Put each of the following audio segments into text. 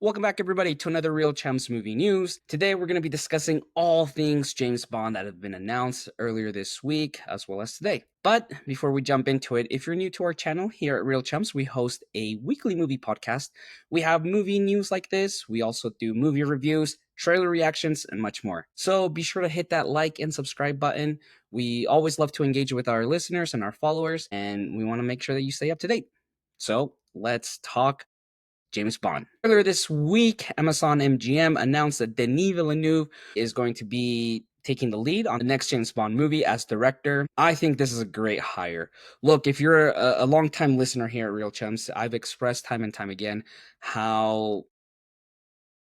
Welcome back, everybody, to another Real Champs movie news. Today, we're going to be discussing all things James Bond that have been announced earlier this week, as well as today. But before we jump into it, if you're new to our channel here at Real Champs, we host a weekly movie podcast. We have movie news like this. We also do movie reviews, trailer reactions, and much more. So be sure to hit that like and subscribe button. We always love to engage with our listeners and our followers, and we want to make sure that you stay up to date. So let's talk James Bond. Earlier this week, Amazon MGM announced that Denis Villeneuve is going to be taking the lead on the next James Bond movie as director. I think this is a great hire. Look, if you're a long-time listener here at Real Chums, I've expressed time and time again how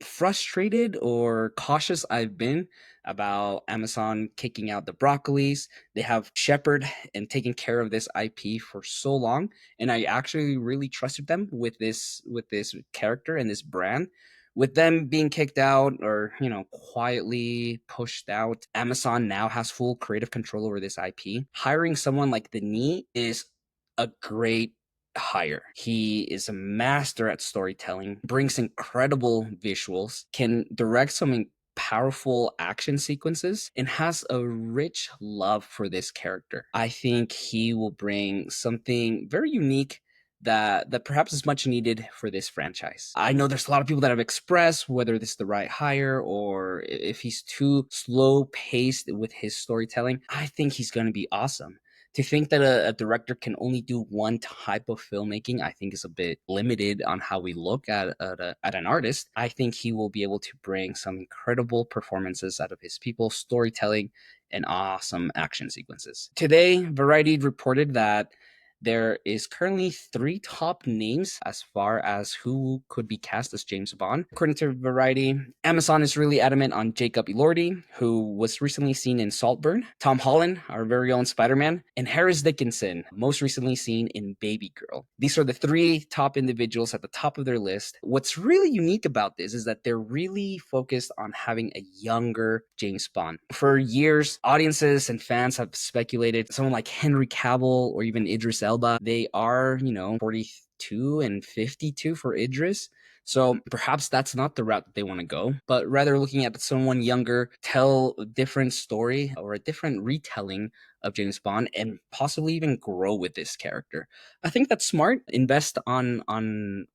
frustrated or cautious I've been about Amazon kicking out the Broccolis. They have shepherded and taken care of this IP for so long, and I actually really trusted them with this character and this brand. With them being kicked out or quietly pushed out, Amazon now has full creative control over this IP. Hiring someone like Denis is a great hire. He is a master at storytelling, brings incredible visuals, can direct some powerful action sequences, and has a rich love for this character. I think he will bring something very unique that perhaps is much needed for this franchise. I know there's a lot of people that have expressed whether this is the right hire or if he's too slow paced with his storytelling. I think he's going to be awesome. To think that a director can only do one type of filmmaking, I think is a bit limited on how we look at an artist. I think he will be able to bring some incredible performances out of his people, storytelling, and awesome action sequences. Today, Variety reported that there is currently three top names as far as who could be cast as James Bond. According to Variety, Amazon is really adamant on Jacob Elordi, who was recently seen in Saltburn, Tom Holland, our very own Spider-Man, and Harris Dickinson, most recently seen in Baby Girl. These are the three top individuals at the top of their list. What's really unique about this is that they're really focused on having a younger James Bond. For years, audiences and fans have speculated someone like Henry Cavill or even Idris Elba. They are, 42 and 52 for Idris. So perhaps that's not the route that they want to go, but rather looking at someone younger, tell a different story or a different retelling of James Bond and possibly even grow with this character. I think that's smart. Invest on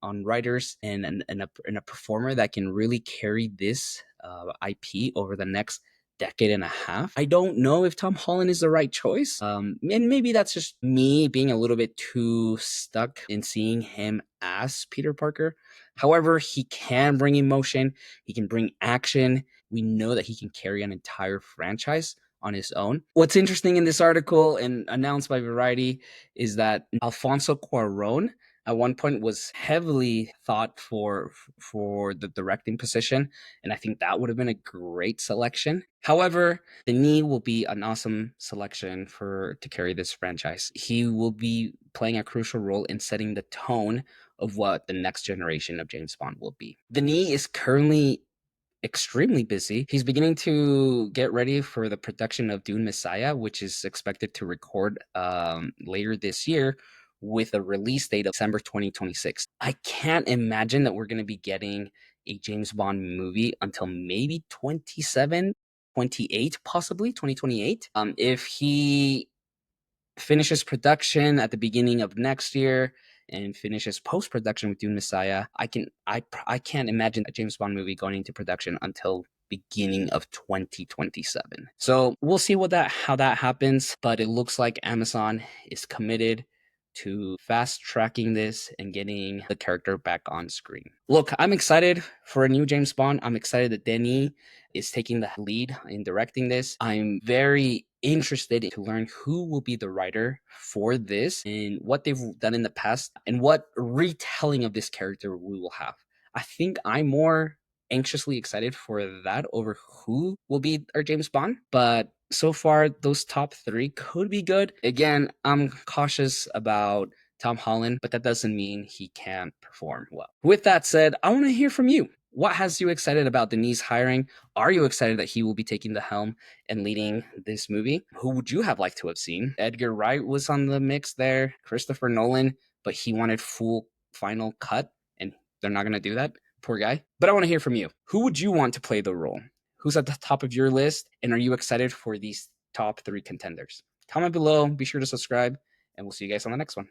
writers and a performer that can really carry this IP over the next decade and a half. I don't know if Tom Holland is the right choice. And maybe that's just me being a little bit too stuck in seeing him as Peter Parker. However, he can bring emotion, he can bring action. We know that he can carry an entire franchise on his own. What's interesting in this article and announced by Variety is that Alfonso Cuarón at one point was heavily thought for the directing position, and I think that would have been a great selection. However, Denis will be an awesome selection for to carry this franchise. He will be playing a crucial role in setting the tone of what the next generation of James Bond will be. Denis is currently extremely busy. He's beginning to get ready for the production of Dune Messiah, which is expected to record later this year with a release date of December 2026. I can't imagine that we're going to be getting a James Bond movie until maybe 27, 28, possibly 2028. If he finishes production at the beginning of next year and finishes post production with Dune Messiah, I can't imagine a James Bond movie going into production until beginning of 2027. So we'll see how that happens, but it looks like Amazon is committed to fast tracking this and getting the character back on screen. Look, I'm excited for a new James Bond. I'm excited that Denis is taking the lead in directing this. I'm very interested to learn who will be the writer for this and what they've done in the past and what retelling of this character we will have. I think I'm more anxiously excited for that over who will be our James Bond, but so far those top three could be good. Again, I'm cautious about Tom Holland, but that doesn't mean he can't perform well. With that said, I want to hear from you. What has you excited about Denis hiring? Are you excited that he will be taking the helm and leading this movie? Who would you have liked to have seen? Edgar Wright was on the mix there, Christopher Nolan, but he wanted full final cut, and they're not going to do that. Poor guy. But I want to hear from you. Who would you want to play the role? Who's at the top of your list? And are you excited for these top 3 contenders? Comment below. Be sure to subscribe. And we'll see you guys on the next one.